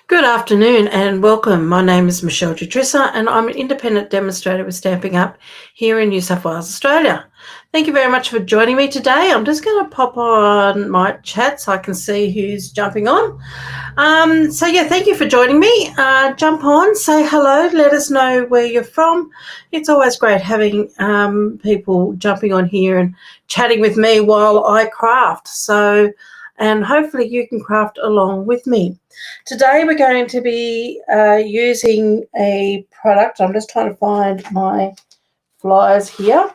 Good afternoon and welcome. My name is Michele Jutrisa and I'm an independent demonstrator with Stamping Up here in New South Wales, Australia. Thank you very much for joining me today. I'm just going to pop on my chat so I can see who's jumping on. Thank you for joining me. Jump on, say hello, let us know where you're from. It's always great having people jumping on here and chatting with me while I craft. And hopefully you can craft along with me. Today we're going to be using a product. I'm just trying to find my flyers here.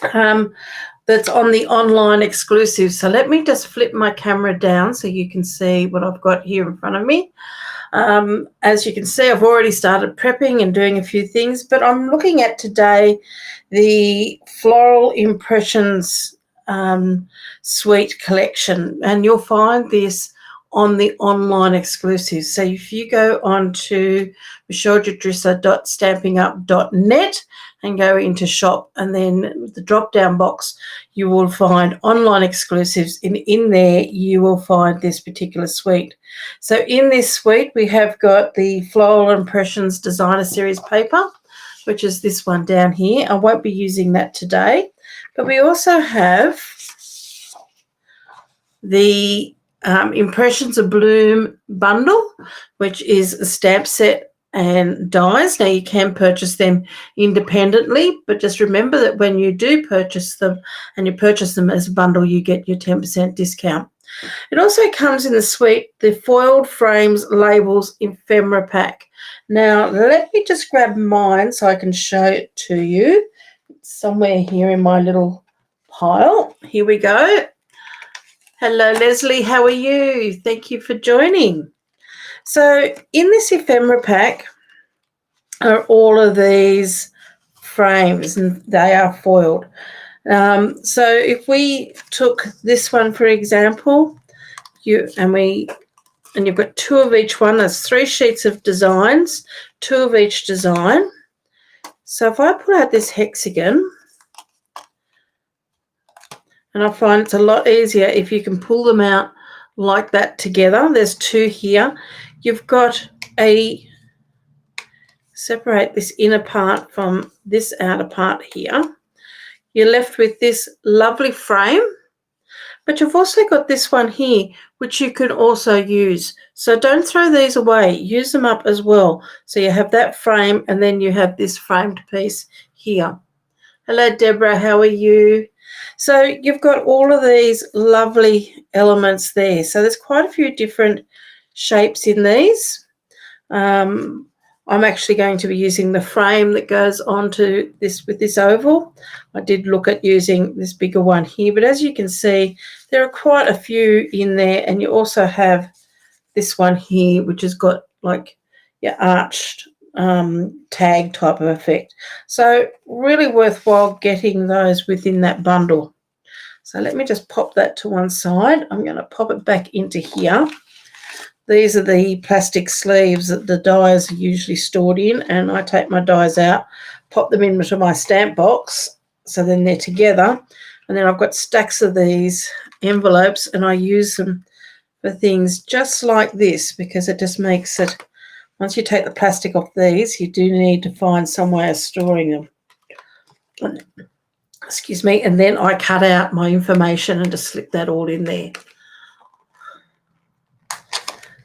That's on the online exclusive. So let me just flip my camera down so you can see what I've got here in front of me. As you can see, I've already started prepping and doing a few things, but I'm looking at today the Floral Impressions Suite collection, and you'll find this on the online exclusive. So if you go on to michellejutrisa.stampingup.net and go into shop, and then the drop down box, you will find online exclusives. In there you will find this particular suite. So in this suite we have got the Floral Impressions Designer Series paper, which is this one down here. I won't be using that today, but we also have the Impressions of Bloom bundle, which is a stamp set and dies. Now you can purchase them independently, but just remember that when you do purchase them and you purchase them as a bundle, you get your 10% discount. It also comes in the suite, the Foiled Frames Labels Ephemera Pack. Now let me just grab mine so I can show it to you. It's somewhere here in my little pile. Here we go. Hello, Leslie. How are you? Thank you for joining. So in this ephemera pack are all of these frames, and they are foiled. So if we took this one, for example, you've got two of each one. There's 3 sheets of designs, 2 of each design. So if I pull out this hexagon, and I find it's a lot easier if you can pull them out like that together. There's 2 here. You've got separate this inner part from this outer part here. You're left with this lovely frame, but you've also got this one here, which you can also use. So don't throw these away. Use them up as well. So you have that frame, and then you have this framed piece here. Hello, Deborah. How are you? So you've got all of these lovely elements there. So there's quite a few different shapes in these. I'm actually going to be using the frame that goes onto this with this oval. I did look at using this bigger one here, but as you can see, there are quite a few in there, and you also have this one here, which has got like your arched tag type of effect. So really worthwhile getting those within that bundle. So let me just pop that to one side. I'm going to pop it back into here. These are the plastic sleeves that the dies are usually stored in, and I take my dies out, pop them into my stamp box, so then they're together. And then I've got stacks of these envelopes, and I use them for things just like this, because it just makes it, once you take the plastic off these, you do need to find some way of storing them. Excuse me. And then I cut out my information and just slip that all in there.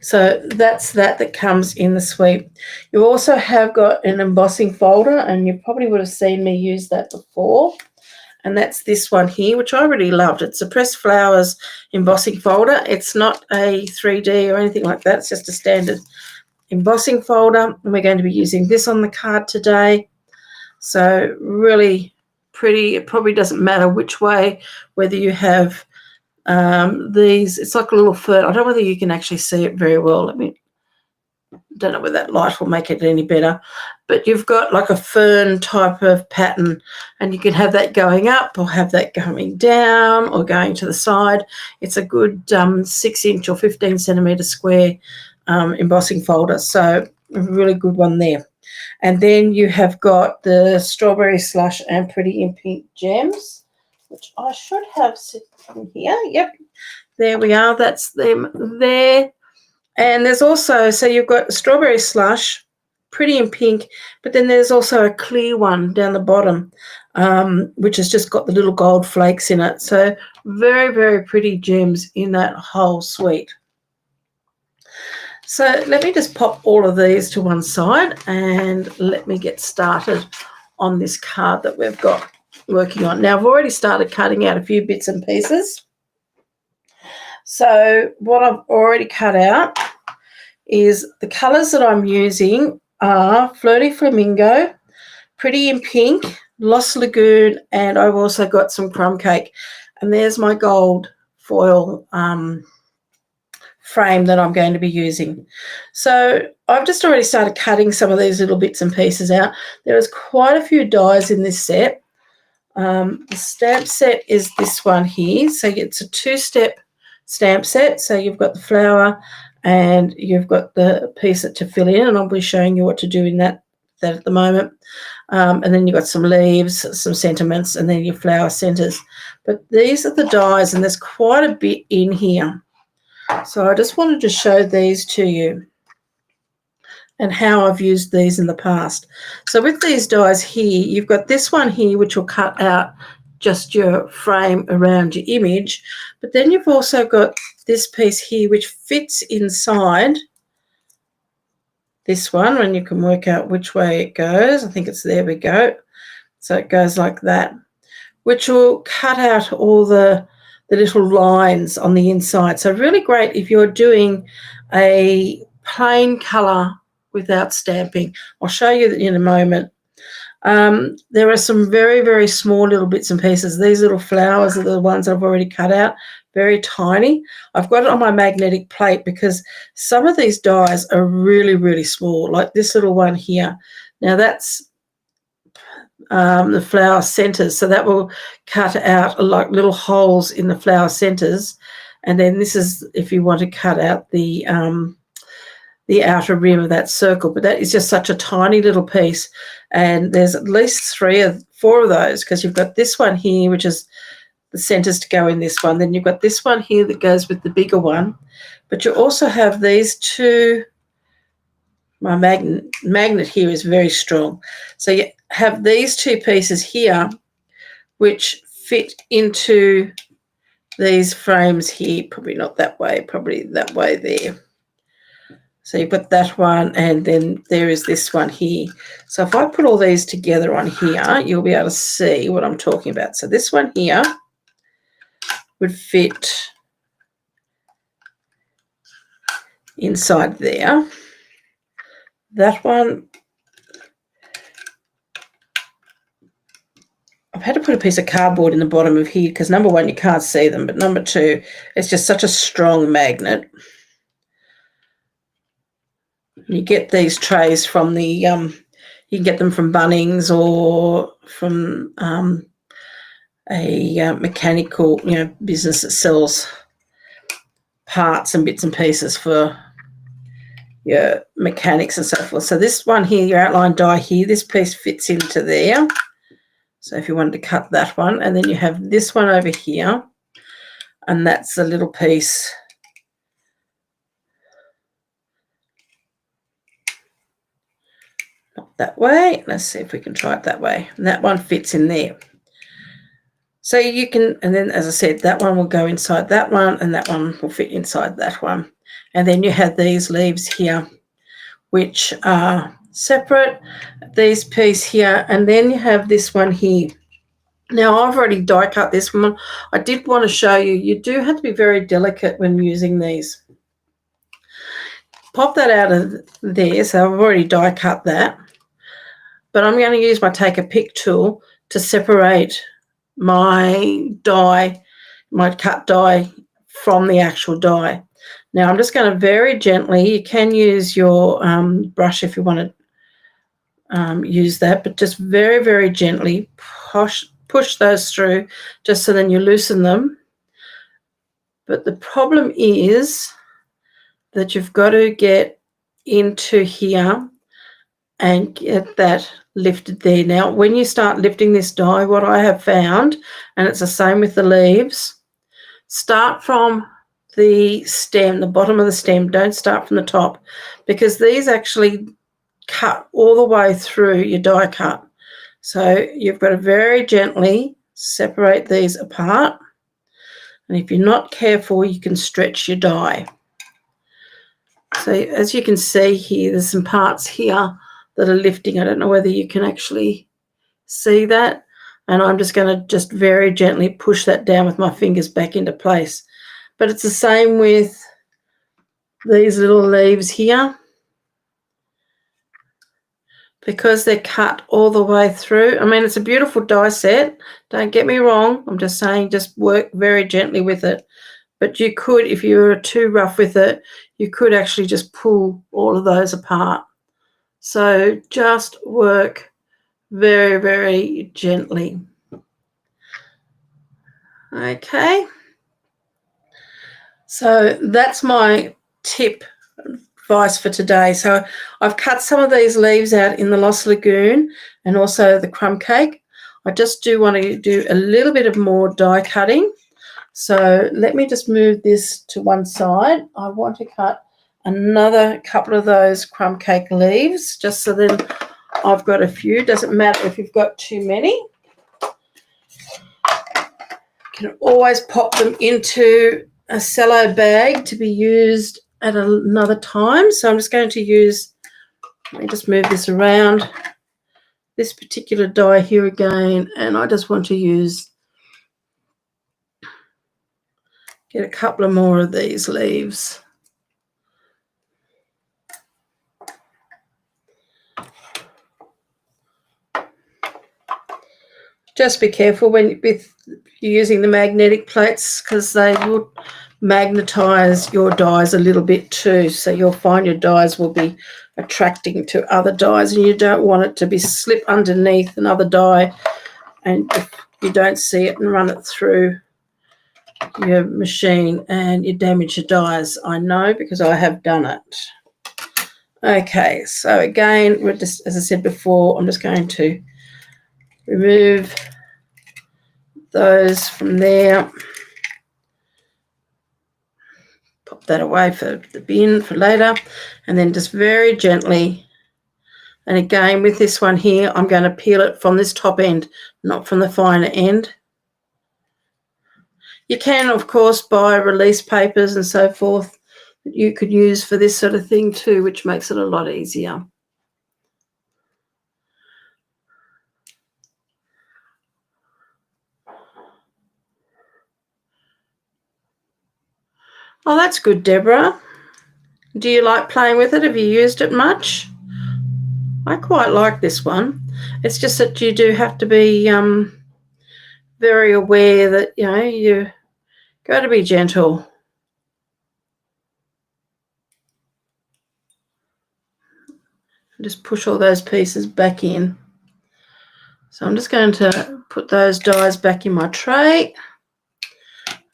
So that's that comes in the suite. You also have got an embossing folder, and you probably would have seen me use that before. And that's this one here, which I really loved. It's a Pressed Flowers embossing folder. It's not a 3D or anything like that. It's just a standard embossing folder, and we're going to be using this on the card today. So really pretty. It probably doesn't matter which way, whether you have these, it's like a little fern. I don't know whether you can actually see it very well. Don't know whether that light will make it any better, but you've got like a fern type of pattern, and you can have that going up or have that going down or going to the side. It's a good 6-inch or 15 centimetre square embossing folder, so a really good one there. And then you have got the Strawberry Slush and Pretty in Pink Gems, which I should have sitting here. Yep, there we are. That's them there. And there's also, so you've got strawberry slush, pretty in pink, but then there's also a clear one down the bottom, which has just got the little gold flakes in it. So very, very pretty gems in that whole suite. So let me just pop all of these to one side and let me get started on this card that we've got working on. Now, I've already started cutting out a few bits and pieces. So what I've already cut out is the colours that I'm using are Flirty Flamingo, Pretty in Pink, Lost Lagoon, and I've also got some Crumb Cake. And there's my gold foil frame that I'm going to be using. So I've just already started cutting some of these little bits and pieces out. There is quite a few dies in this set. The stamp set is this one here. So it's a two-step stamp set. So you've got the flower and you've got the piece to fill in, and I'll be showing you what to do in that at the moment. And then you've got some leaves, some sentiments, and then your flower centers. But these are the dies, and there's quite a bit in here. So I just wanted to show these to you and how I've used these in the past. So with these dies here, you've got this one here, which will cut out just your frame around your image. But then you've also got this piece here, which fits inside this one, and you can work out which way it goes. I think it's, there we go. So it goes like that, which will cut out all the little lines on the inside. So really great if you're doing a plain colour without stamping. I'll show you in a moment. There are some very, very small little bits and pieces. These little flowers are the ones I've already cut out, very tiny. I've got it on my magnetic plate because some of these dies are really, really small, like this little one here. Now that's the flower centers, so that will cut out like little holes in the flower centers. And then this is if you want to cut out the outer rim of that circle, but that is just such a tiny little piece. And there's at least 4 of those, because you've got this one here, which is the centers to go in this one. Then you've got this one here that goes with the bigger one, but you also have these two. My magnet here is very strong. So you have these two pieces here, which fit into these frames here. Probably not that way, probably that way there. So you've got that one, and then there is this one here. So if I put all these together on here, you'll be able to see what I'm talking about. So this one here would fit inside there. That one, I've had to put a piece of cardboard in the bottom of here because number one, you can't see them, but number two, it's just such a strong magnet. You get these trays from the, you can get them from Bunnings or from a mechanical, business that sells parts and bits and pieces for your mechanics and so forth. So this one here, your outline die here, this piece fits into there. So if you wanted to cut that one, and then you have this one over here, and that's a little piece. Not that way. Let's see if we can try it that way. And that one fits in there. So you can, and then as I said, that one will go inside that one, and that one will fit inside that one. And then you have these leaves here, which are separate, these piece here, and then you have this one here. Now, I've already die cut this one. I did want to show you, you do have to be very delicate when using these. Pop that out of there, so I've already die cut that. But I'm going to use my take a pick tool to separate my die, my cut die from the actual die. Now I'm just going to very gently, you can use your brush if you want to use that, but just very, very gently push those through just so then you loosen them. But the problem is that you've got to get into here and get that lifted there. Now, when you start lifting this die, what I have found, and it's the same with the leaves, start from the stem, the bottom of the stem. Don't start from the top, because these actually cut all the way through your die cut. So you've got to very gently separate these apart. And if you're not careful, you can stretch your die. So as you can see here, there's some parts here that are lifting. I don't know whether you can actually see that. And I'm just going to just very gently push that down with my fingers back into place. But it's the same with these little leaves here. Because they're cut all the way through. I mean, it's a beautiful die set. Don't get me wrong. I'm just saying just work very gently with it. But you could, if you were too rough with it, you could actually just pull all of those apart. So just work very, very gently. Okay. So that's my tip advice for today. So I've cut some of these leaves out in the Lost Lagoon and also the crumb cake. I just do want to do a little bit of more die cutting. So let me just move this to one side. I want to cut another couple of those crumb cake leaves, just so then I've got a few. Doesn't matter if you've got too many. You can always pop them into a cello bag to be used at another time. So I'm just going to use, let me just move this around, this particular die here again, and I just want to get a couple of more of these leaves. Just be careful when you're using the magnetic plates, because they will magnetize your dies a little bit too. So you'll find your dies will be attracting to other dies, and you don't want it to be slip underneath another die and if you don't see it and run it through your machine and you damage your dies. I know, because I have done it. Okay, so again, we're just, as I said before, I'm just going to remove those from there. Pop that away for the bin for later, and then just very gently, and again with this one here, I'm going to peel it from this top end, not from the finer end. You can, of course, buy release papers and so forth that you could use for this sort of thing too, which makes it a lot easier. Oh, that's good, Deborah. Do you like playing with it? Have you used it much? I quite like this one. It's just that you do have to be very aware that, you know, you got to be gentle. Just push all those pieces back in. So I'm just going to put those dies back in my tray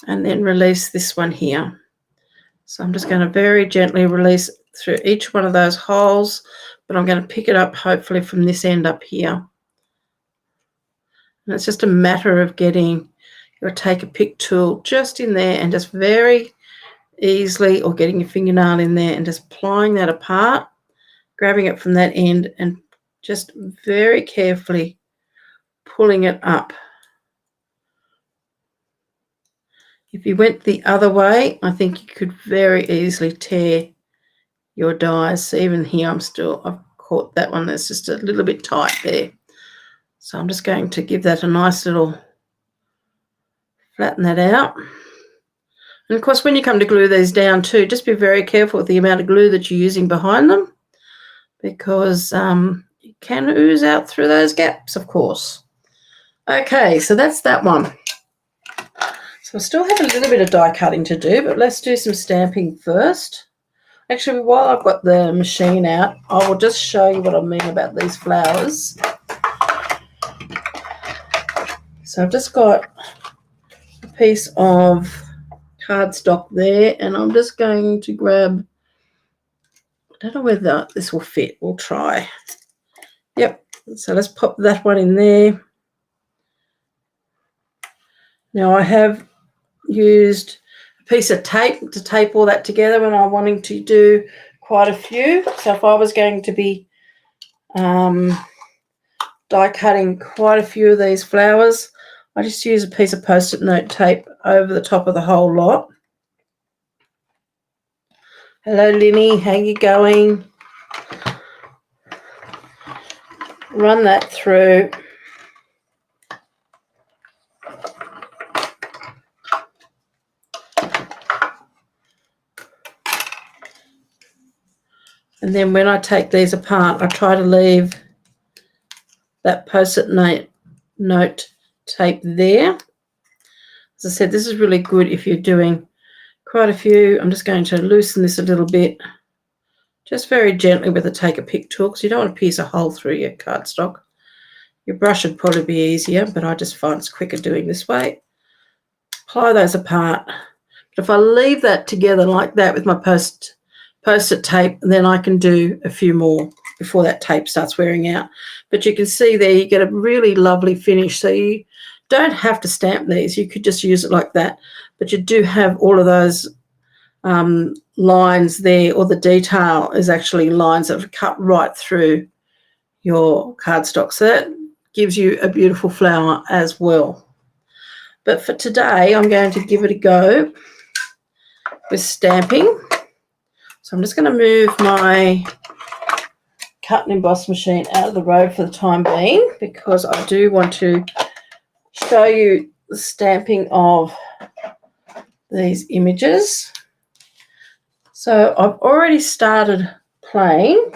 and then release this one here. So I'm just going to very gently release through each one of those holes, but I'm going to pick it up hopefully from this end up here. And it's just a matter of getting your take a pick tool just in there and just very easily, or getting your fingernail in there and just plying that apart, grabbing it from that end and just very carefully pulling it up. If you went the other way, I think you could very easily tear your dies. So even here, I've caught that one that's just a little bit tight there. So I'm just going to give that a nice little, flatten that out. And of course, when you come to glue these down too, just be very careful with the amount of glue that you're using behind them, because it can ooze out through those gaps, of course. Okay, so that's that one. So I still have a little bit of die cutting to do, but let's do some stamping first. Actually, while I've got the machine out, I will just show you what I mean about these flowers. So I've just got a piece of cardstock there, and I'm just going to grab, I don't know whether this will fit, we'll try. Yep, so let's pop that one in there. Now I have used a piece of tape to tape all that together when I'm wanting to do quite a few. So if I was going to be die cutting quite a few of these flowers, I just use a piece of Post-it note tape over the top of the whole lot. Hello, Linny. How you going? Run that through. And then when I take these apart, I try to leave that Post-it note tape there. As I said, this is really good if you're doing quite a few. I'm just going to loosen this a little bit, just very gently with a take-a-pick tool, because you don't want to pierce a hole through your cardstock. Your brush would probably be easier, but I just find it's quicker doing this way. Apply those apart. But if I leave that together like that with my Post-it tape, then I can do a few more before that tape starts wearing out. But you can see there you get a really lovely finish. So you don't have to stamp these. You could just use it like that. But you do have all of those lines there, or the detail is actually lines that have cut right through your cardstock. So that gives you a beautiful flower as well. But for today, I'm going to give it a go with stamping. So I'm just going to move my cut and emboss machine out of the road for the time being, because I do want to show you the stamping of these images. So I've already started playing,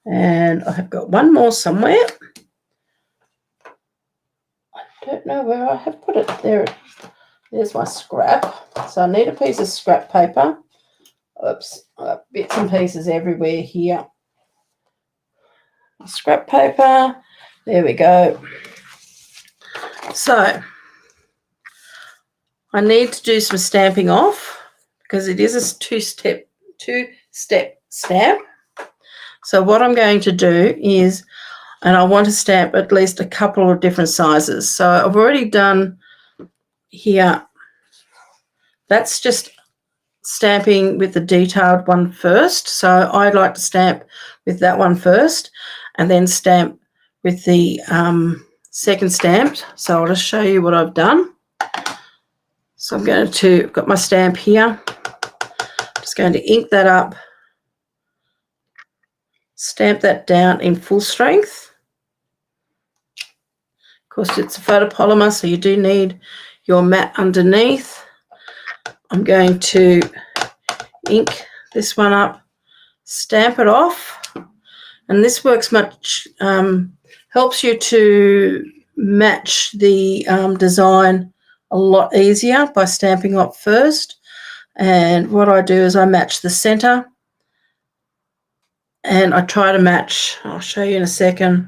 and I have got one more somewhere. I don't know where I have put it. There's my scrap. So I need a piece of scrap paper. Oops, I've got bits and pieces everywhere here. Scrap paper. There we go. So I need to do some stamping off, because it is a two-step stamp. So what I'm going to do is, and I want to stamp at least a couple of different sizes. So I've already done here. That's just stamping with the detailed one first. So I'd like to stamp with that one first and then stamp with the second stamp. So I'll just show you what I've done. So I'm going to, I've got my stamp here. Just going to ink that up, stamp that down in full strength. Of course, it's a photopolymer, so you do need your mat underneath. I'm going to ink this one up, stamp it off, and this works much, helps you to match the design a lot easier by stamping up first. And what I do is I match the center, and I try to match, I'll show you in a second.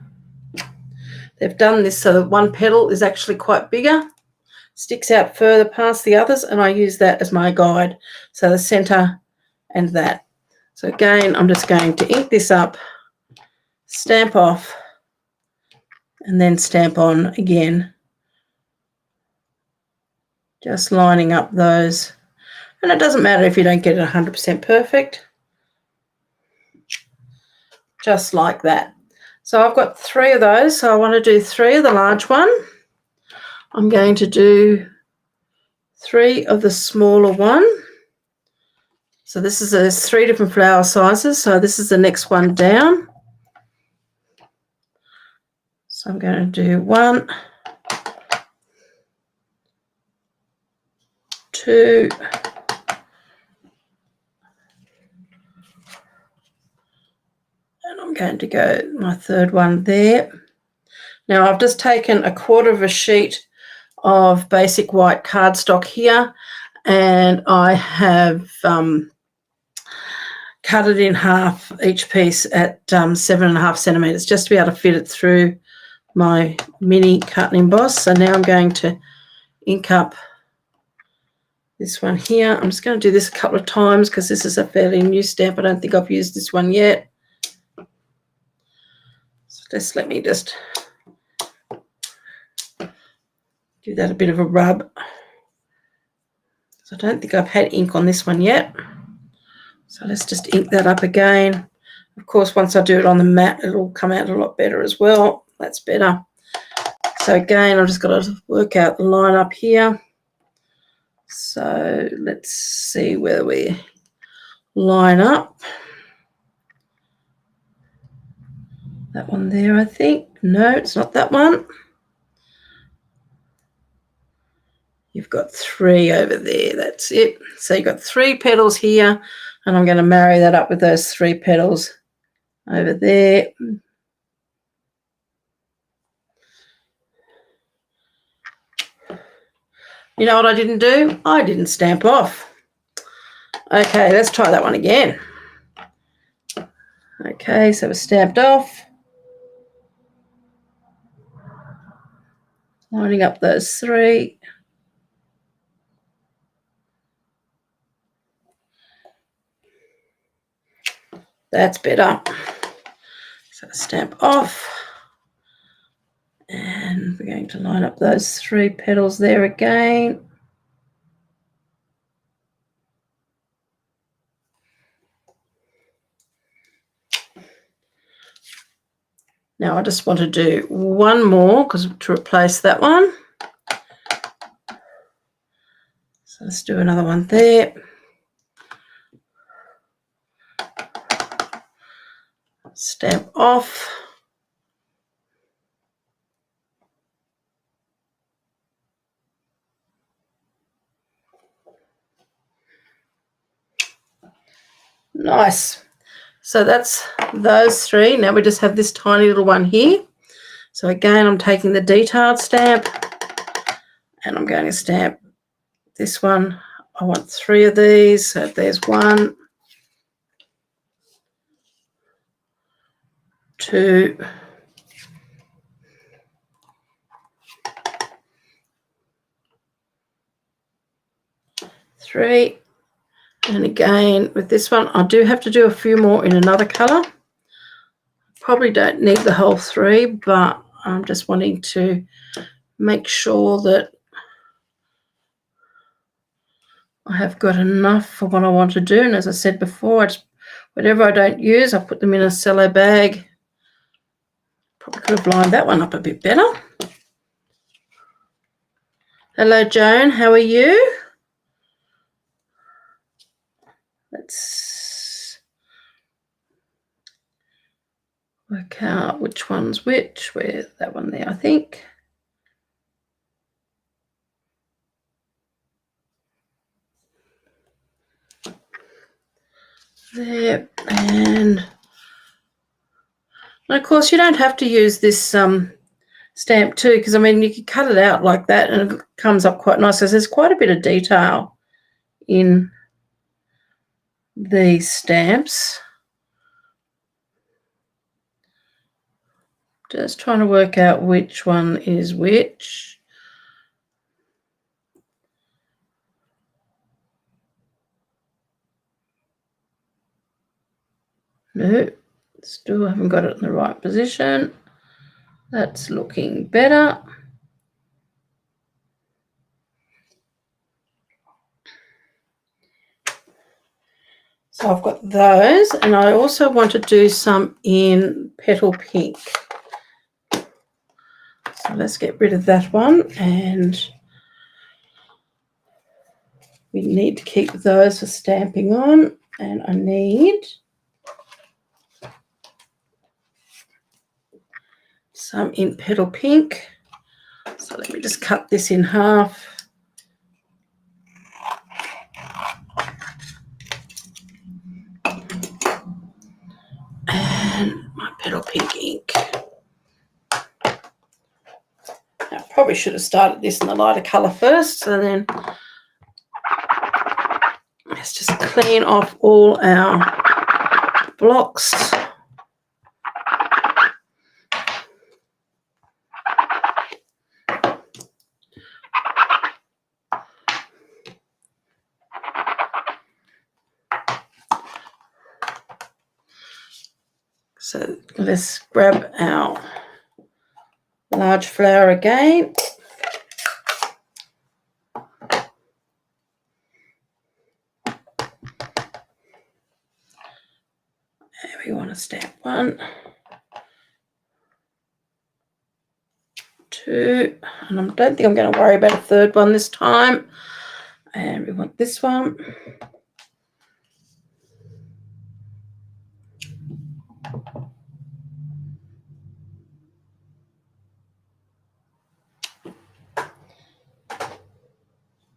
They've done this so that one petal is actually quite bigger, sticks out further past the others, and I use that as my guide. So the center and that. So again, I'm just going to ink this up, stamp off, and then stamp on again. Just lining up those. And it doesn't matter if you don't get it 100% perfect. Just like that. So I've got 3 of those. So I want to do 3 of the large one. I'm going to do 3 of the smaller one. So this is, there's 3 different flower sizes. So this is the next one down. So I'm going to do 1, 2, and I'm going to go my 3rd one there. Now I've just taken a 1/4 of a sheet of basic white cardstock here, and I have cut it in half, each piece at 7.5 centimeters, just to be able to fit it through my mini cut and emboss. So now I'm going to ink up this one here. I'm just going to do this a couple of times because this is a fairly new stamp. I don't think I've used this one yet. So just let me just do that a bit of a rub. So I don't think I've had ink on this one yet. So let's just ink that up again. Of course, once I do it on the mat, it'll come out a lot better as well. That's better. So again, I've just got to work out the line up here. So let's see whether we line up. That one there, I think. No, it's not that one. You've got 3 over there. That's it. So you've got 3 petals here, and I'm going to marry that up with those 3 petals over there. You know what I didn't do? I didn't stamp off. Okay, let's try that one again. Okay, so it's stamped off. Lining up those 3. That's better. So stamp off. And we're going to line up those 3 petals there again. Now I just want to do one more to replace that one. So let's do another one there. Stamp off. Nice. So that's those 3. Now we just have this tiny little one here. So again, I'm taking the detailed stamp and I'm going to stamp this one. I want 3 of these. So there's 1, 2, 3. And again, with this one, I do have to do a few more in another colour. Probably don't need the whole 3, but I'm just wanting to make sure that I have got enough for what I want to do. And as I said before, whatever I don't use, I put them in a cello bag. Probably could have lined that one up a bit better. Hello, Joan. How are you? Let's work out which one's which. Where's that one there, I think. There. And of course, you don't have to use this stamp too, because, I mean, you can cut it out like that and it comes up quite nice. So there's quite a bit of detail in these stamps. Just trying to work out which one is which. No, still haven't got it in the right position. That's looking better. So I've got those, and I also want to do some in Petal Pink. So let's get rid of that one, and we need to keep those for stamping on, and I need some in Petal Pink. So let me just cut this in half. And my Petal Pink ink. I probably should have started this in the lighter colour first, so then let's just clean off all our blocks. So let's grab our large flower again. you want to stamp 1, 2, and I don't think I'm going to worry about a third one this time. And we want this one.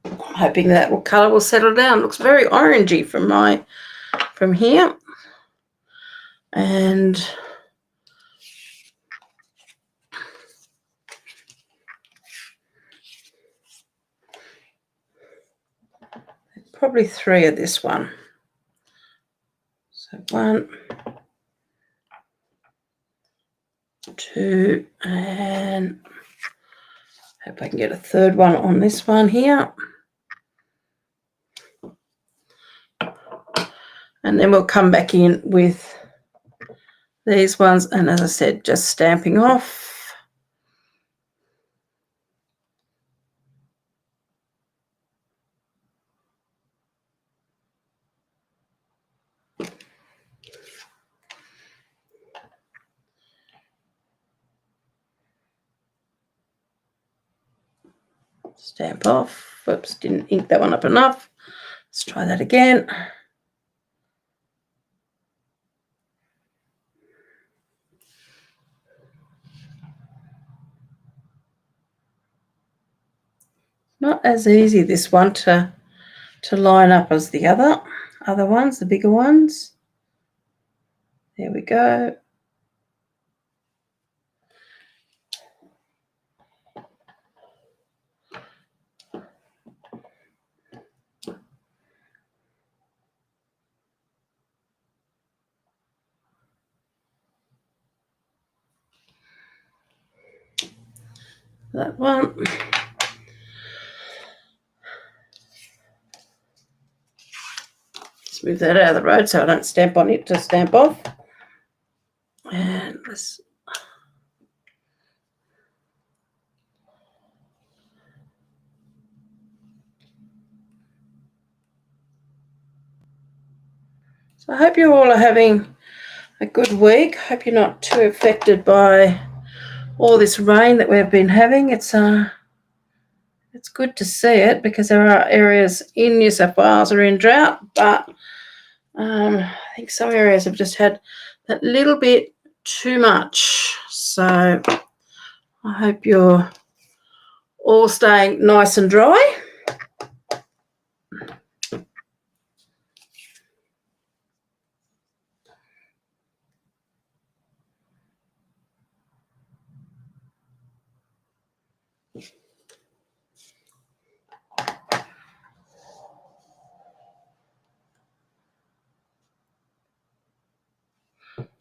I'm hoping that colour will settle down. It looks very orangey from here. And probably 3 of this one. So 1, 2, and hope I can get a third one on this one here. And then we'll come back in with these ones, and as I said, just stamping off. Stamp off. Whoops, didn't ink that one up enough. Let's try that again. Not as easy, this one, to line up as the other ones, the bigger ones. There we go. That one. Let's move that out of the road so I don't stamp on it to stamp off. And let's so I hope you all are having a good week. Hope you're not too affected by all this rain that we've been having. It's good to see it, because there are areas in New South Wales are in drought, but I think some areas have just had that little bit too much. So I hope you're all staying nice and dry.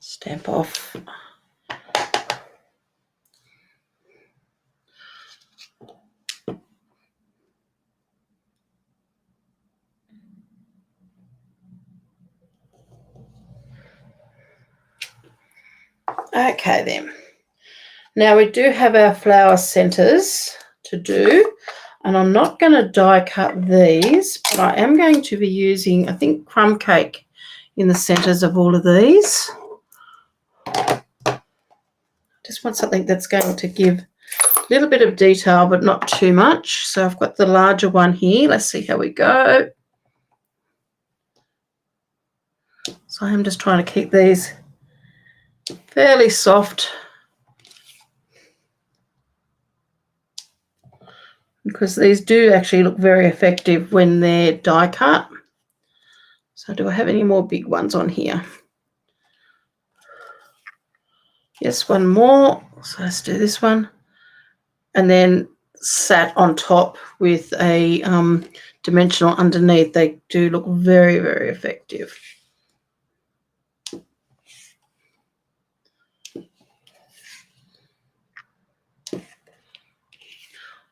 Stamp off. Okay then. Now we do have our flower centres to do, and I'm not going to die cut these, but I am going to be using, I think, crumb cake in the centres of all of these. Just want something that's going to give a little bit of detail, but not too much. So I've got the larger one here. Let's see how we go. So I'm just trying to keep these fairly soft, because these do actually look very effective when they're die cut. So do I have any more big ones on here? Yes, one more. So let's do this one. And then sat on top with a dimensional underneath. They do look very, very effective.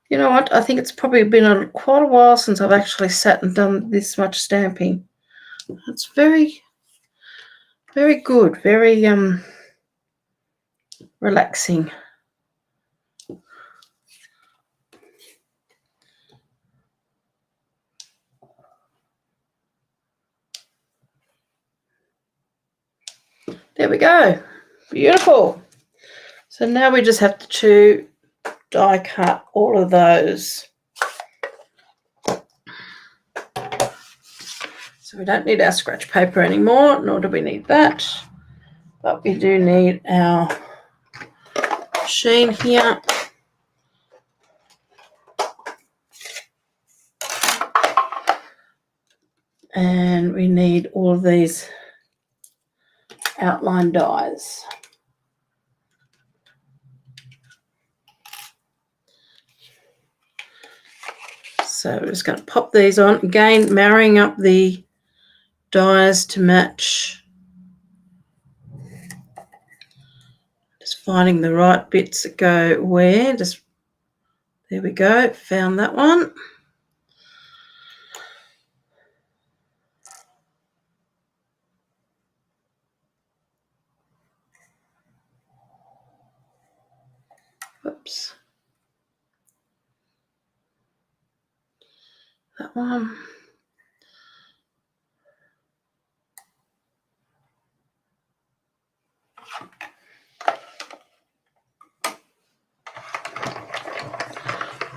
You know what? I think it's probably been quite a while since I've actually sat and done this much stamping. It's very, very good, very relaxing. There we go. Beautiful. So now we just have to die cut all of those. So we don't need our scratch paper anymore, nor do we need that. But we do need our machine here. And we need all of these outline dies. So we're just going to pop these on. Again, marrying up the dies to match. Just finding the right bits that go where. Just there we go. Found that one. Whoops. That one.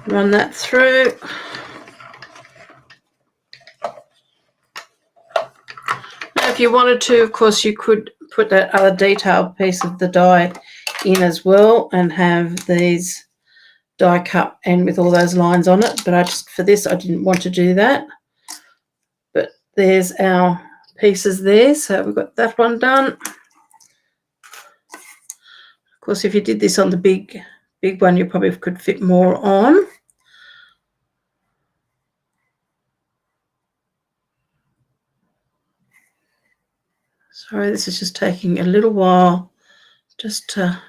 Run that through. Now, if you wanted to, of course, you could put that other detailed piece of the die in as well and have these die cut and with all those lines on it. But for this, I didn't want to do that. But there's our pieces there. So we've got that one done. Of course, if you did this on the big one, you probably could fit more on. Sorry, this is just taking a little while just to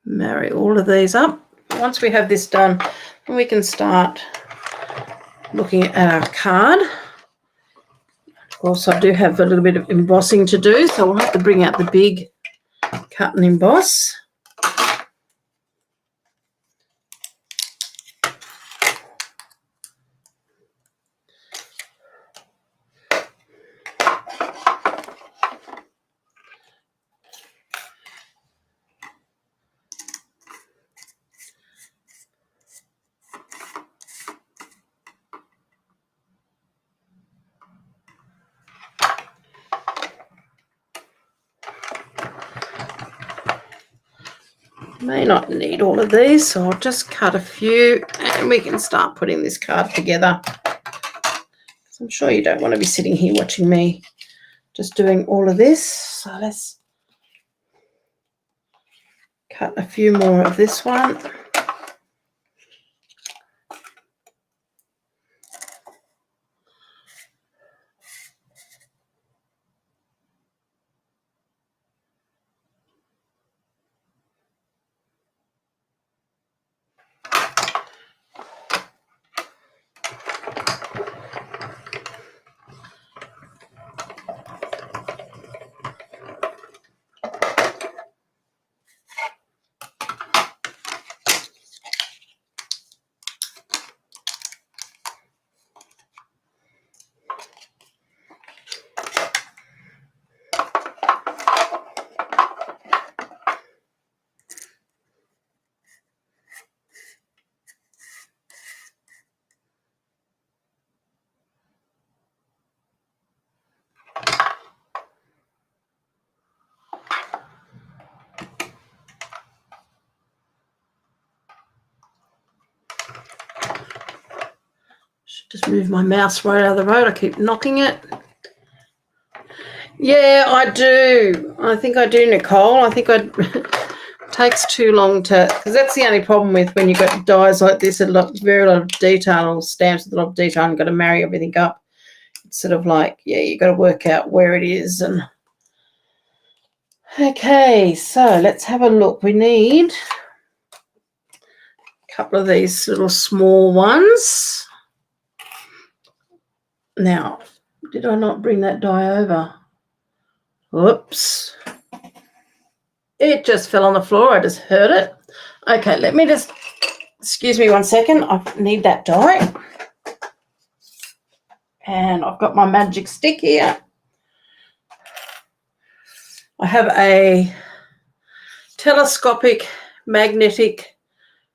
marry all of these up. Once we have this done, then we can start looking at our card. Of course, I do have a little bit of embossing to do, so we'll have to bring out the big cut and emboss. May not need all of these, so I'll just cut a few and we can start putting this card together. So I'm sure you don't want to be sitting here watching me just doing all of this. So let's cut a few more of this one. Just move my mouse right out of the road. I keep knocking it. Yeah, I do. I think I do, Nicole. I think it takes too long to, because that's the only problem with when you've got dies like this, very lot of detail, stamps with a lot of detail, and you've got to marry everything up. It's sort of like, yeah, you've got to work out where it is. And okay, so let's have a look. We need a couple of these little small ones. Now, did I not bring that die over? Whoops. It just fell on the floor. I just heard it. Okay, let me just, excuse me one second. I need that die. And I've got my magic stick here. I have a telescopic magnetic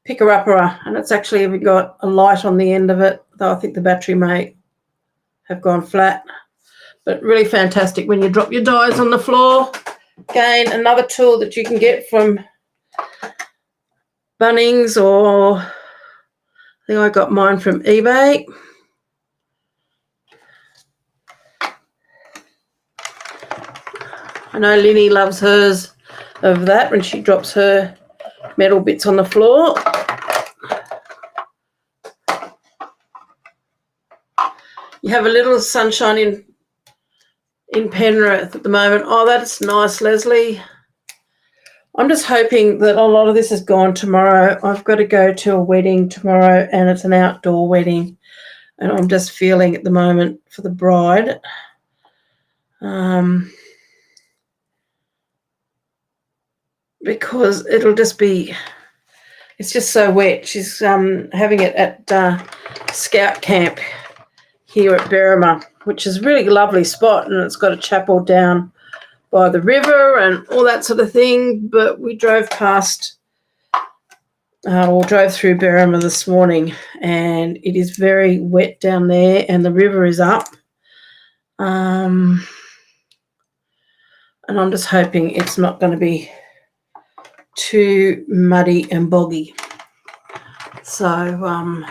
picker-upper, and it's actually even got a light on the end of it, though I think the battery may have gone flat. But really fantastic when you drop your dies on the floor. Again, another tool that you can get from Bunnings, or I think I got mine from eBay. I know Linny loves hers of that when she drops her metal bits on the floor. You have a little sunshine in Penrith at the moment. Oh, that's nice, Leslie. I'm just hoping that a lot of this is gone tomorrow. I've got to go to a wedding tomorrow, and it's an outdoor wedding. And I'm just feeling at the moment for the bride. Because it'll just be, it's just so wet. She's having it at Scout Camp here at Berrima, which is a really lovely spot, and it's got a chapel down by the river and all that sort of thing. But we drove past, or drove through Berrima this morning, and it is very wet down there, and the river is up. And I'm just hoping it's not going to be too muddy and boggy. So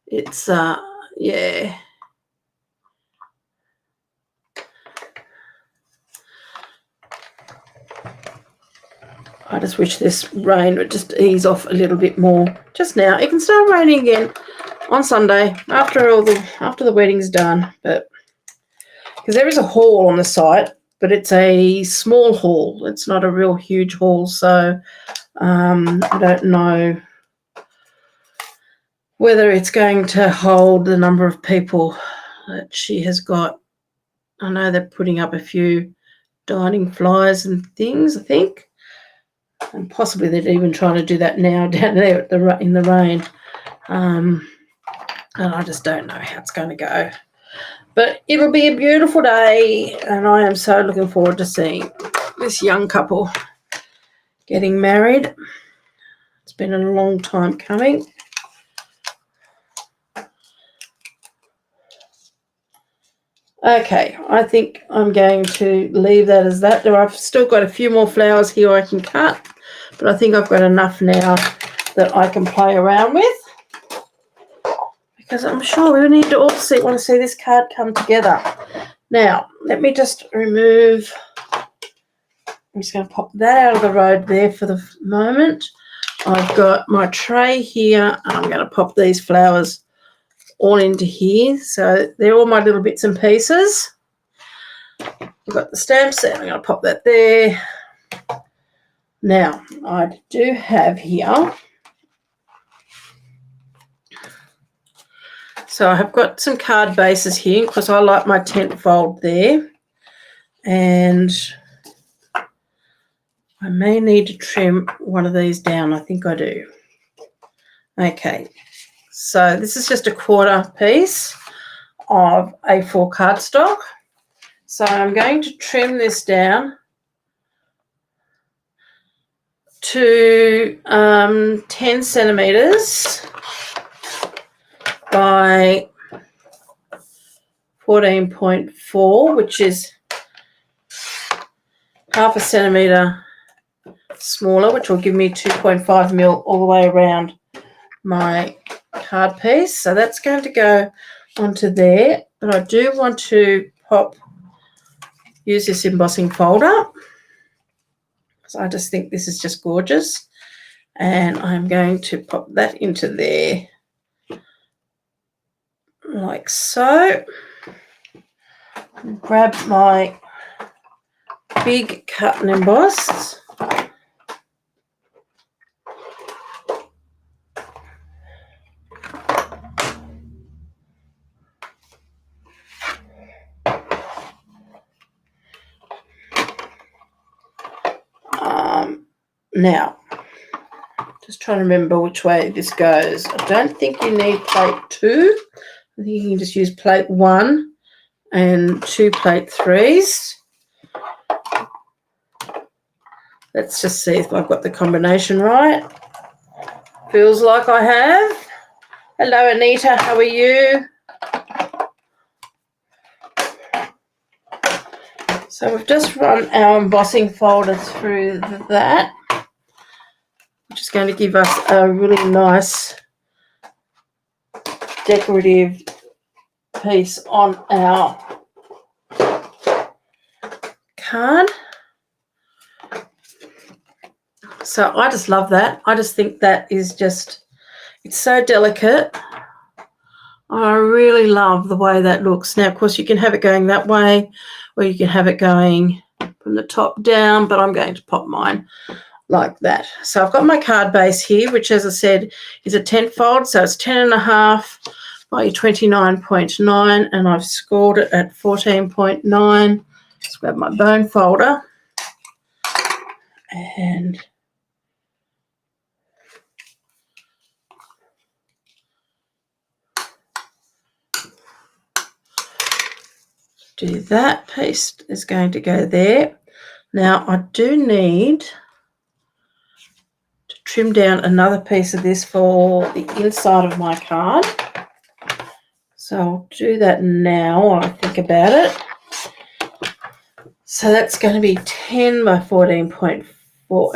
it's yeah. I just wish this rain would just ease off a little bit more just now. It can start raining again on Sunday after the wedding's done, but because there is a hall on the site, but it's a small hall. It's not a real huge hall, so I don't know whether it's going to hold the number of people that she has got. I know they're putting up a few dining flyers and things, I think. And possibly they're even trying to do that now down there in the rain. And I just don't know how it's going to go. But it'll be a beautiful day, and I am so looking forward to seeing this young couple getting married. It's been a long time coming. Okay, I think I'm going to leave that as that. I've still got a few more flowers here I can cut, but I think I've got enough now that I can play around with, because I'm sure we need to all want to see this card come together. Now, let me just remove, I'm just going to pop that out of the road there for the moment. I've got my tray here, and I'm going to pop these flowers all into here. So they're all my little bits and pieces. I've got the stamp set. I'm going to pop that there. Now, I do have here, so I have got some card bases here because I like my tent fold there. And I may need to trim one of these down. I think I do. Okay. So this is just a quarter piece of A4 cardstock. So I'm going to trim this down to 10 centimetres by 14.4, which is half a centimetre smaller, which will give me 2.5 mil all the way around my card piece. So that's going to go onto there, but I do want to use this embossing folder, because I just think this is just gorgeous, and I'm going to pop that into there like so. Grab my big cut and emboss. Now, just trying to remember which way this goes. I don't think you need plate 2. I think you can just use plate 1 and 2 plate 3s. Let's just see if I've got the combination right. Feels like I have. Hello, Anita. How are you? So we've just run our embossing folder through that, which is going to give us a really nice decorative piece on our card. So I just love that. I just think that is just, it's so delicate. I really love the way that looks. Now, of course, you can have it going that way, or you can have it going from the top down, but I'm going to pop mine like that. So I've got my card base here, which, as I said, is a 10 fold. So it's 10.5 by 29.9, and I've scored it at 14.9. Let's grab my bone folder and do that. Piece is going to go there. Now I do need to trim down another piece of this for the inside of my card. So I'll do that now while I think about it. So that's going to be 10 by 14.4.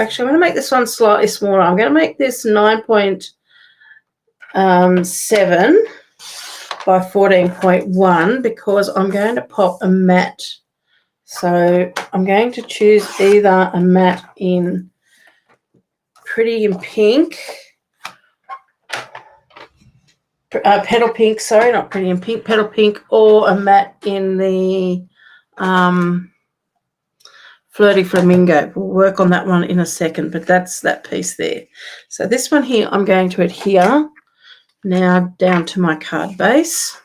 Actually, I'm going to make this one slightly smaller. I'm going to make this 9.7 by 14.1 because I'm going to pop a matte. So I'm going to choose either a matte in Pretty in Pink, Petal Pink, sorry, not Pretty in Pink, Petal Pink, or a matte in the Flirty Flamingo. We'll work on that one in a second, but that's that piece there. So this one here, I'm going to adhere now down to my card base.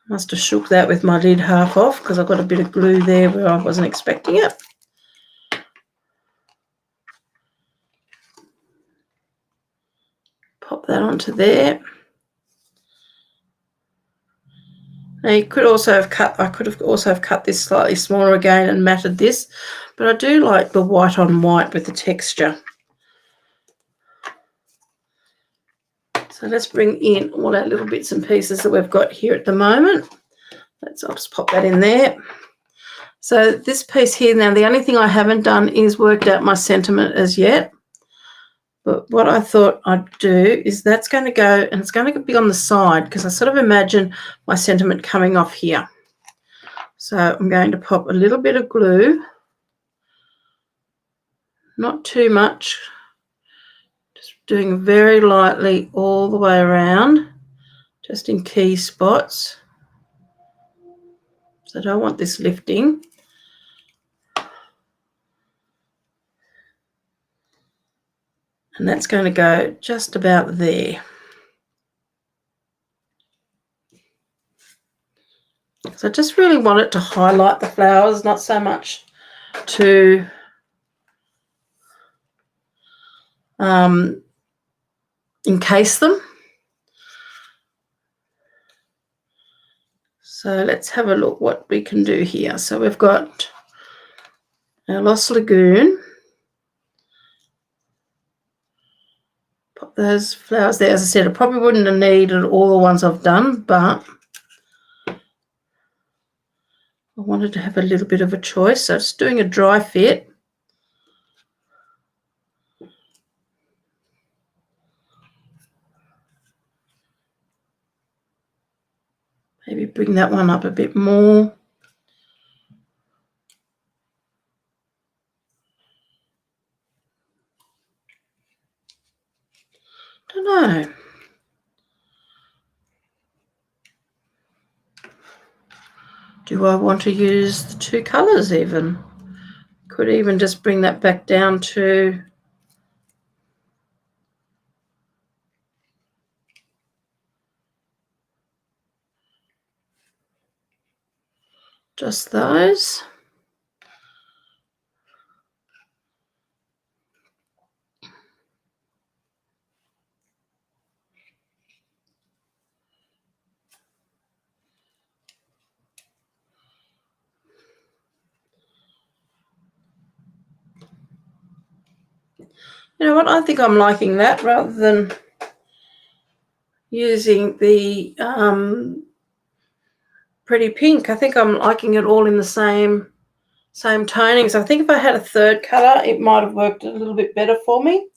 Must have shook that with my lid half off because I've got a bit of glue there where I wasn't expecting it. Pop that onto there. Now you could also have cut, I could have also have cut this slightly smaller again and matted this, but I do like the white on white with the texture. So let's bring in all our little bits and pieces that we've got here at the moment. I'll just pop that in there. So this piece here, now the only thing I haven't done is worked out my sentiment as yet. But what I thought I'd do is that's going to go, and it's going to be on the side because I sort of imagine my sentiment coming off here. So I'm going to pop a little bit of glue, not too much, just doing very lightly all the way around, just in key spots. So I don't want this lifting. And that's going to go just about there. So I just really want it to highlight the flowers, not so much to encase them. So let's have a look what we can do here. So we've got our Lost Lagoon. Pop those flowers there. As I said, I probably wouldn't have needed all the ones I've done, but I wanted to have a little bit of a choice. So just doing a dry fit. Maybe bring that one up a bit more. Don't know. Do I want to use the two colours even? Could even just bring that back down to just those. You know what? I think I'm liking that rather than using the pretty pink. I think I'm liking it all in the same tonings. I think if I had a third colour, it might have worked a little bit better for me.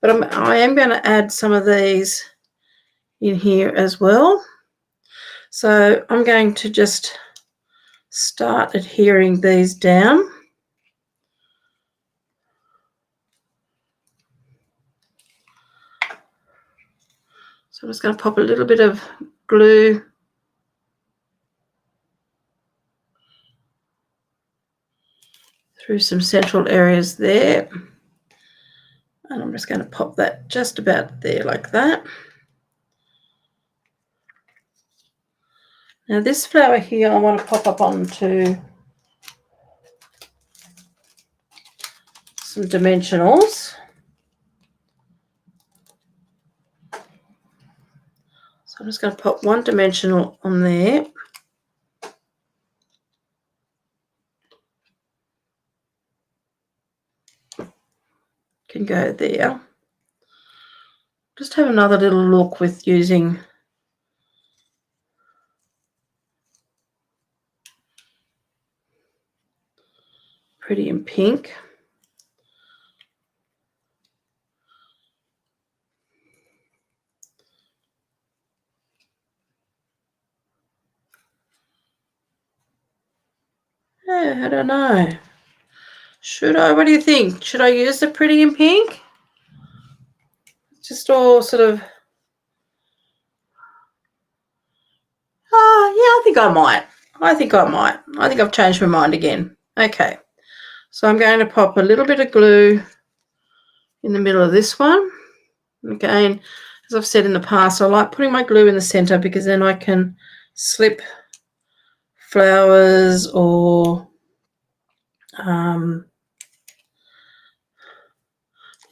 But I am going to add some of these in here as well. So I'm going to just start adhering these down. So I'm just going to pop a little bit of glue through some central areas there. And I'm just going to pop that just about there like that. Now this flower here I want to pop up onto some dimensionals. So I'm just going to pop one dimensional on there. Can go there. Just have another little look with using pretty in pink. Yeah, I don't know. Should I? What do you think? Should I use the pretty in pink? Just all sort of... Oh, yeah, I think I might. I think I've changed my mind again. Okay. So I'm going to pop a little bit of glue in the middle of this one. Again, as I've said in the past, I like putting my glue in the center because then I can slip flowers or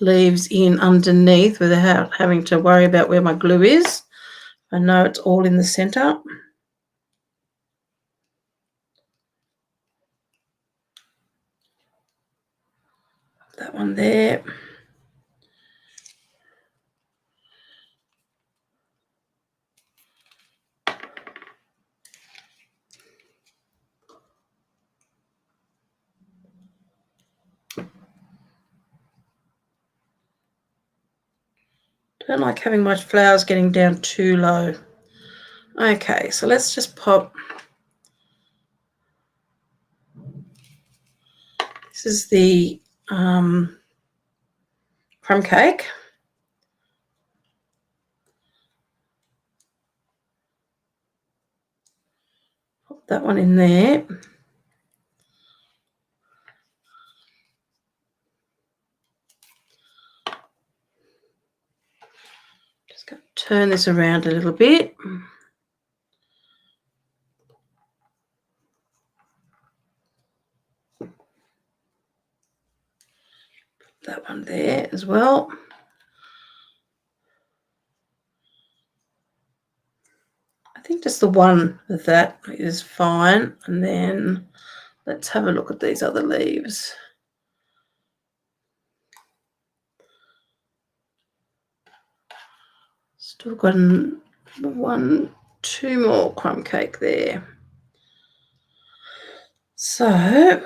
leaves in underneath without having to worry about where my glue is. I know it's all in the center. That one there. Don't like having my flowers getting down too low. Okay, so let's just pop. This is the crumb cake. Pop that one in there. Just going to turn this around a little bit. That one there as well. I think just the one of that is fine. And then let's have a look at these other leaves. Still got two more crumb cake there. So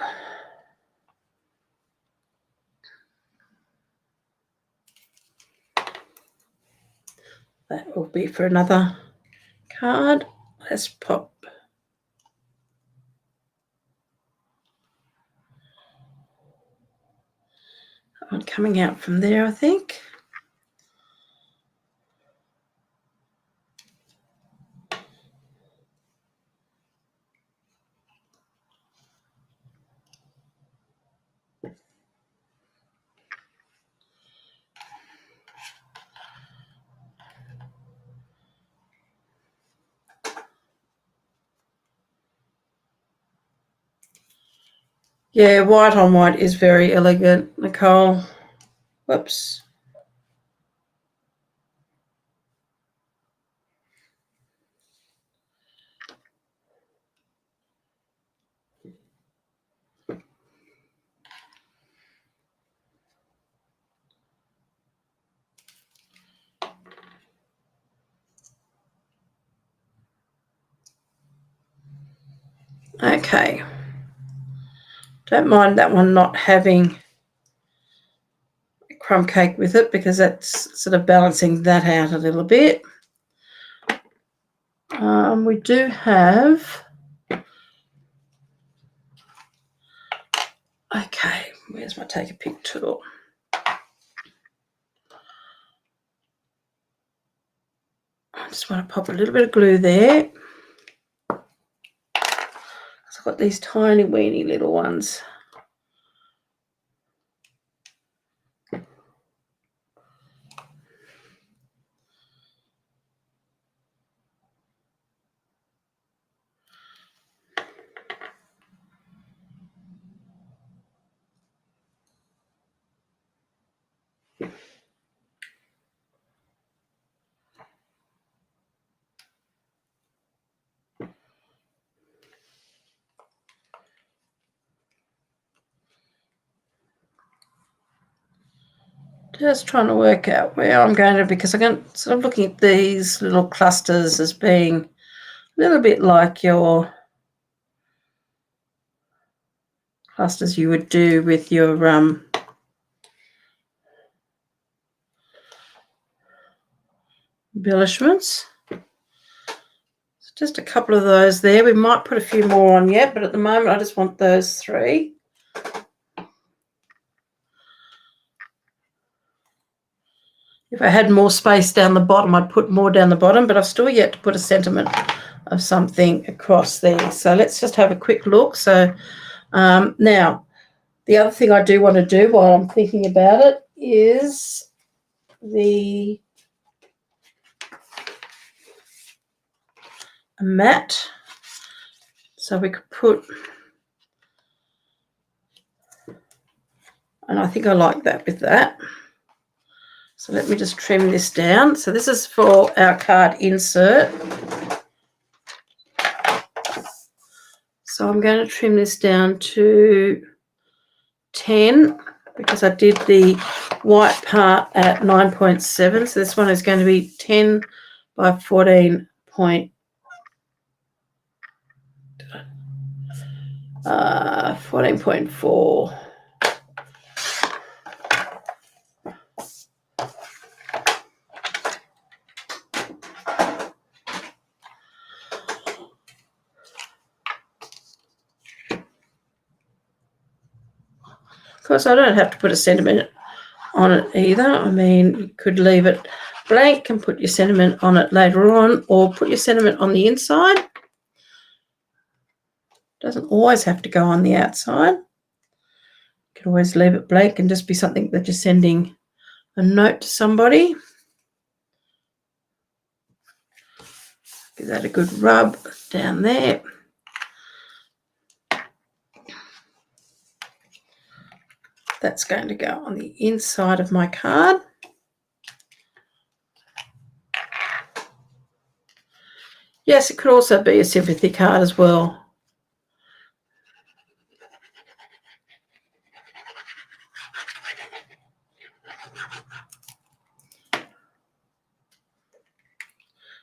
that will be for another card. Let's pop that one coming out from there, I think. Yeah, white on white is very elegant, Nicole. Whoops. Okay. Don't mind that one not having a crumb cake with it because that's sort of balancing that out a little bit. We do have... Okay, where's my take a pic tool? I just want to pop a little bit of glue there. I've got these tiny weeny little ones. Just trying to work out where I'm going to, because I'm sort of looking at these little clusters as being a little bit like your clusters you would do with your embellishments. So just a couple of those there. We might put a few more on yet, but at the moment I just want those 3. If I had more space down the bottom, I'd put more down the bottom, but I've still yet to put a sentiment of something across there. So let's just have a quick look. So now, the other thing I do want to do while I'm thinking about it is a mat. So we could put, and I think I like that with that. So let me just trim this down. So this is for our card insert. So I'm going to trim this down to 10 because I did the white part at 9.7. So this one is going to be 10 by 14.4. 14.4. Of course, I don't have to put a sentiment on it either. I mean, you could leave it blank and put your sentiment on it later on, or put your sentiment on the inside. Doesn't always have to go on the outside. You can always leave it blank and just be something that you're sending a note to somebody. Give that a good rub down there. That's going to go on the inside of my card. Yes, it could also be a sympathy card as well.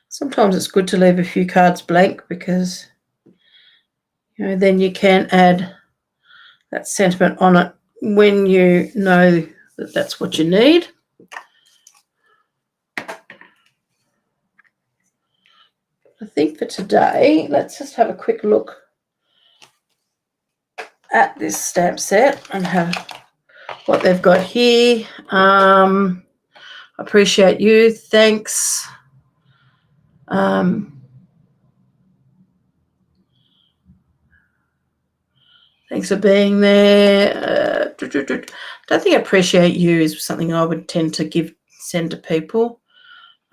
Sometimes it's good to leave a few cards blank because, you know, then you can add that sentiment on it when you know that that's what you need. I think for today, let's just have a quick look at this stamp set and have what they've got here. Appreciate you. Thanks. Thanks for being there. Don't think appreciate you is something I would tend to send to people.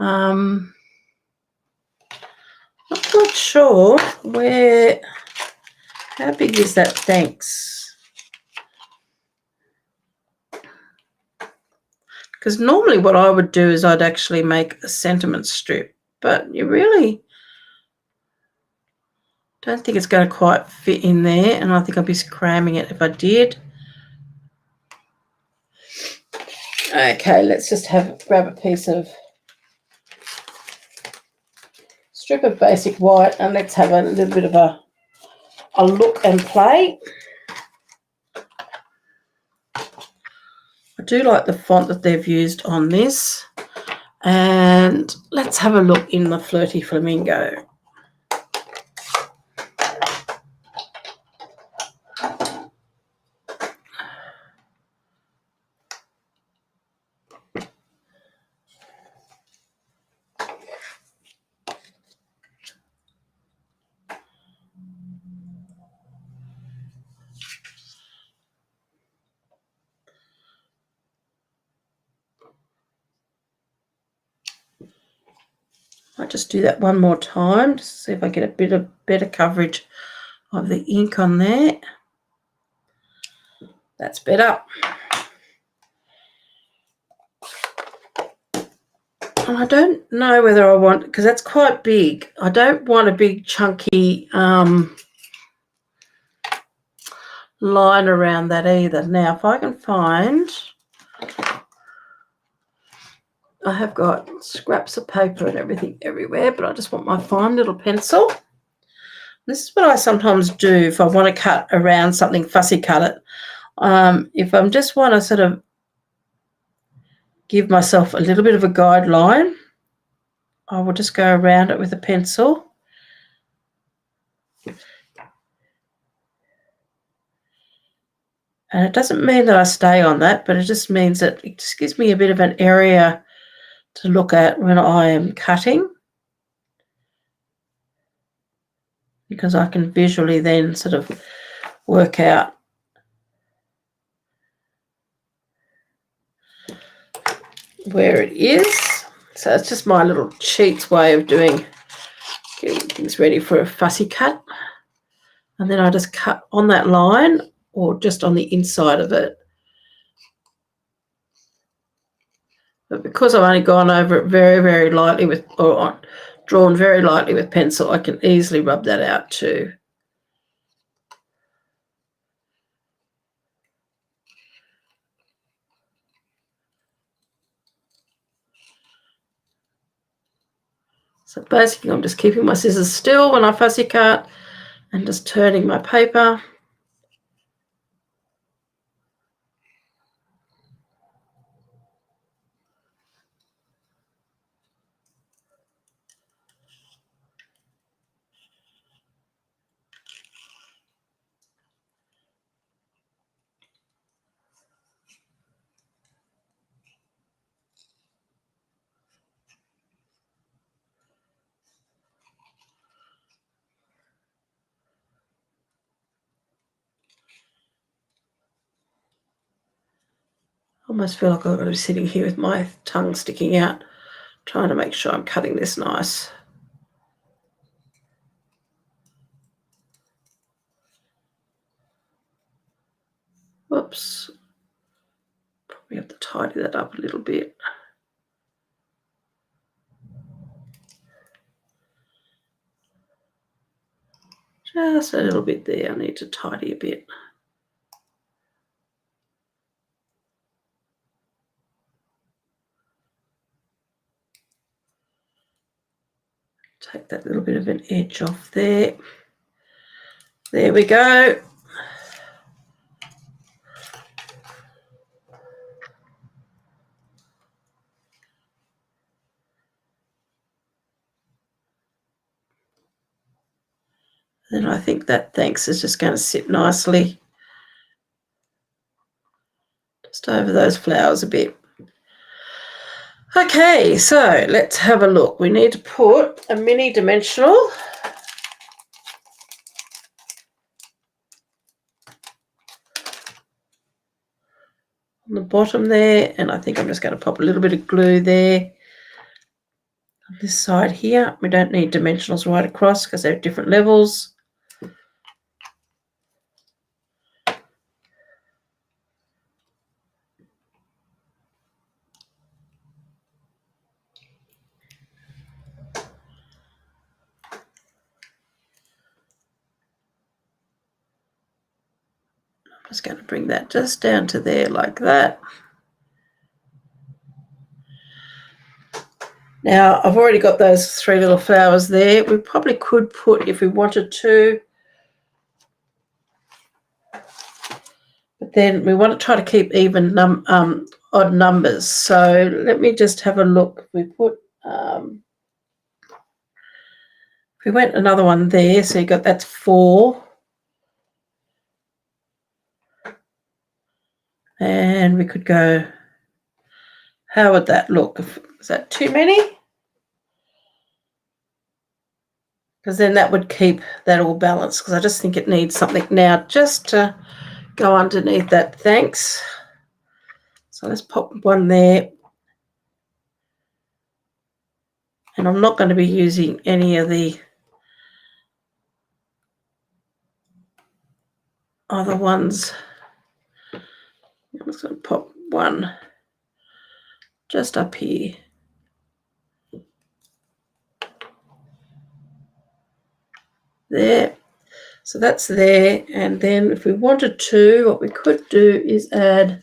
I'm not sure how big is that thanks? Because normally what I would do is I'd actually make a sentiment strip, but you really don't think it's going to quite fit in there, and I think I'd be cramming it if I did. Okay, let's just grab a piece of strip of basic white, and let's have a little bit of a a look and play. I do like the font that they've used on this. And let's have a look in the Flirty Flamingo. I'll just do that one more time to see if I get a bit of better coverage of the ink on there. That's better. And I don't know whether I want, because that's quite big, I don't want a big chunky line around that either. Now, if I can find, I have got scraps of paper and everything everywhere, but I just want my fine little pencil. This is what I sometimes do if I want to cut around something, fussy cut it. If I just want to sort of give myself a little bit of a guideline, I will just go around it with a pencil. And it doesn't mean that I stay on that, but it just means that it just gives me a bit of an area to look at when I am cutting, because I can visually then sort of work out where it is. So it's just my little cheats way of getting things ready for a fussy cut. And then I just cut on that line or just on the inside of it. But because I've only gone over it very, very lightly with, or drawn very lightly with pencil, I can easily rub that out too. So basically I'm just keeping my scissors still when I fussy cut and just turning my paper. I almost feel like I'm going to be sitting here with my tongue sticking out, trying to make sure I'm cutting this nice. Whoops. Probably have to tidy that up a little bit. Just a little bit there. I need to tidy a bit. Take that little bit of an edge off there. There we go. Then I think that thanks is just going to sit nicely just over those flowers a bit. Okay, so let's have a look. We need to put a mini dimensional on the bottom there, and I think I'm just going to pop a little bit of glue there on this side here. We don't need dimensionals right across because they're different levels. I'm just going to bring that just down to there like that. Now, I've already got those 3 little flowers there. We probably could put, if we wanted to, but then we want to try to keep even odd numbers. So let me just have a look. We put if we went another one there, so you got that's 4. And we could go, how would that look? Is that too many? Because then that would keep that all balanced, because I just think it needs something now just to go underneath that. Thanks. So let's pop one there. And I'm not going to be using any of the other ones. I'm just going to pop one just up here. There. So that's there. And then if we wanted to, what we could do is add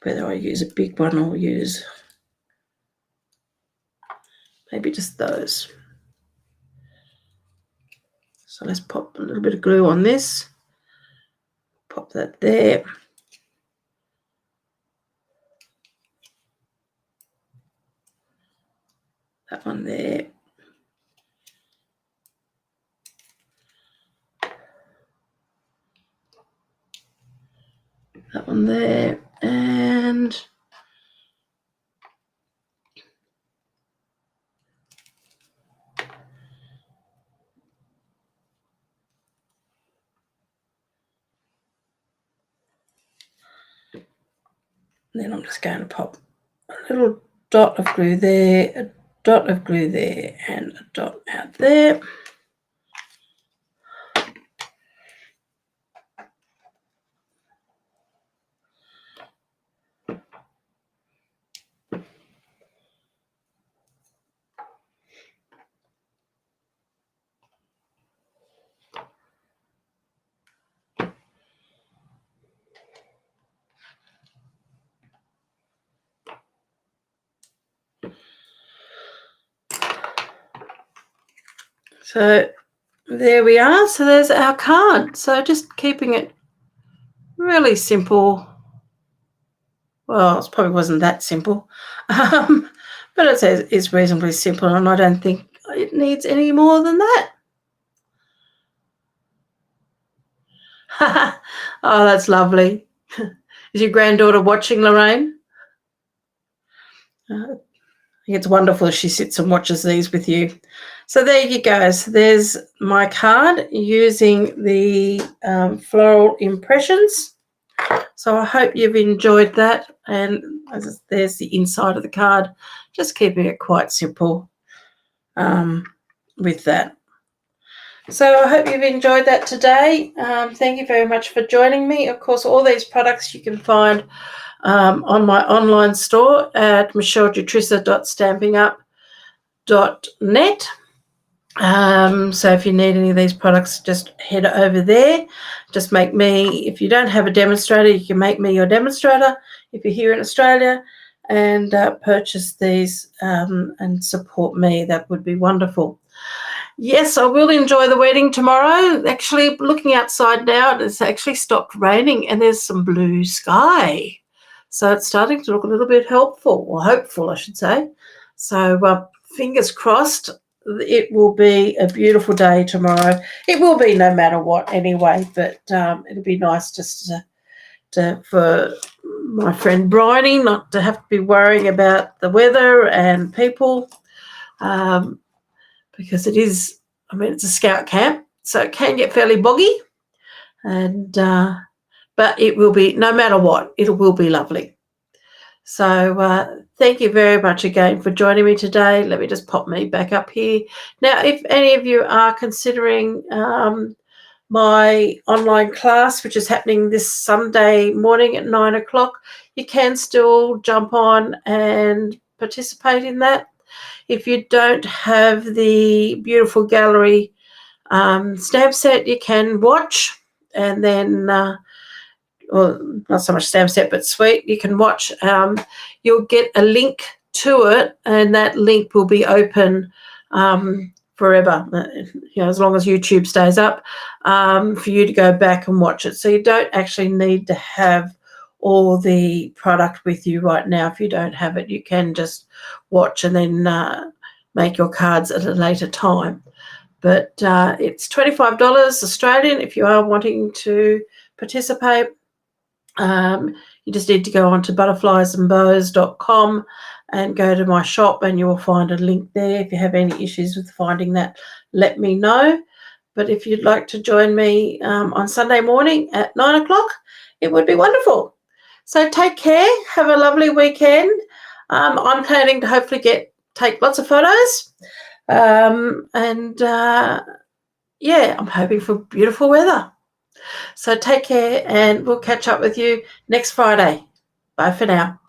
whether I use a big one or use maybe just those. So let's pop a little bit of glue on this. Pop that there. That one there. That one there. And then I'm just going to pop a little dot of glue there, a dot of glue there, and a dot out there. So there we are. So there's our card. So just keeping it really simple. Well, it probably wasn't that simple, but it's reasonably simple, and I don't think it needs any more than that. Oh, that's lovely. Is your granddaughter watching, Lorraine? It's wonderful she sits and watches these with you. So there you go. So there's my card using the floral impressions. So I hope you've enjoyed that. And there's the inside of the card, just keeping it quite simple with that. So I hope you've enjoyed that today. Thank you very much for joining me. Of course, all these products you can find on my online store at michelejutrisa.stampingup.net. So if you need any of these products, just head over there. Just make me, if you don't have a demonstrator, you can make me your demonstrator if you're here in Australia, and purchase these and support me. That would be wonderful. Yes, I will enjoy the wedding tomorrow. Actually, looking outside now, it's actually stopped raining and there's some blue sky. So it's starting to look a little bit helpful, or hopeful, I should say. So fingers crossed, it will be a beautiful day tomorrow. It will be no matter what anyway, but it'll be nice just for my friend Bryony not to have to be worrying about the weather and people. Because it is, I mean, it's a scout camp, so it can get fairly boggy, and but it will be, no matter what, it will be lovely. So thank you very much again for joining me today. Let me just pop me back up here. Now, if any of you are considering my online class, which is happening this Sunday morning at 9 o'clock, you can still jump on and participate in that. If you don't have the beautiful gallery stamp set, you can watch and then or not so much stamp set, but suite, you can watch. You'll get a link to it, and that link will be open forever, as long as YouTube stays up, for you to go back and watch it. So you don't actually need to have all the product with you right now. If you don't have it, you can just watch and then make your cards at a later time. But it's $25 Australian if you are wanting to participate. You just need to go on to butterfliesandbows.com and go to my shop, and you will find a link there. If you have any issues with finding that, let me know. But if you'd like to join me on Sunday morning at 9 o'clock, it would be wonderful. So take care. Have a lovely weekend. I'm planning to hopefully take lots of photos. Yeah, I'm hoping for beautiful weather. So take care, and we'll catch up with you next Friday. Bye for now.